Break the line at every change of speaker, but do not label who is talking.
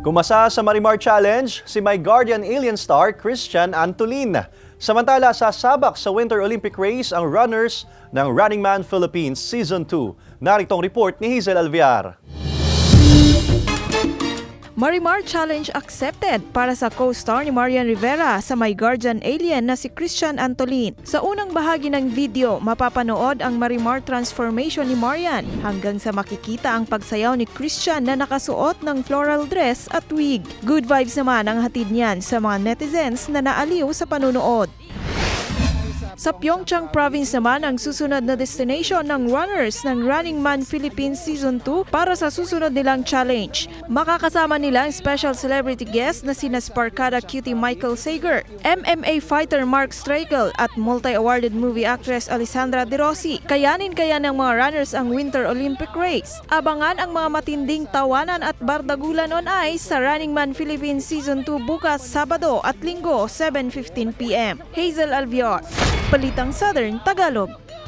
Kumasa sa Marimar Challenge si My Guardian Alien star Christian Antolin. Samantala sasabak sa Winter Olympic Race ang runners ng Running Man Philippines Season 2. Narito ang report ni Hazel Alviar.
Marimar Challenge accepted para sa co-star ni Marian Rivera sa My Guardian Alien na si Christian Antolin. Sa unang bahagi ng video, mapapanood ang Marimar transformation ni Marian hanggang sa makikita ang pagsayaw ni Christian na nakasuot ng floral dress at wig. Good vibes naman ang hatid niyan sa mga netizens na naaliw sa panunood. Sa Pyeongchang Province naman ang susunod na destination ng runners ng Running Man Philippines Season 2 para sa susunod nilang challenge. Makakasama nila ang special celebrity guest na sina Sparkada cutie Michael Sager, MMA fighter Mark Strakel at multi-awarded movie actress Alessandra De Rossi. Kayanin kaya ng mga runners ang Winter Olympic Race. Abangan ang mga matinding tawanan at bardagulan on ice sa Running Man Philippines Season 2 bukas Sabado at Linggo 7:15 p.m. Hazel Alviar, Balitang Southern Tagalog.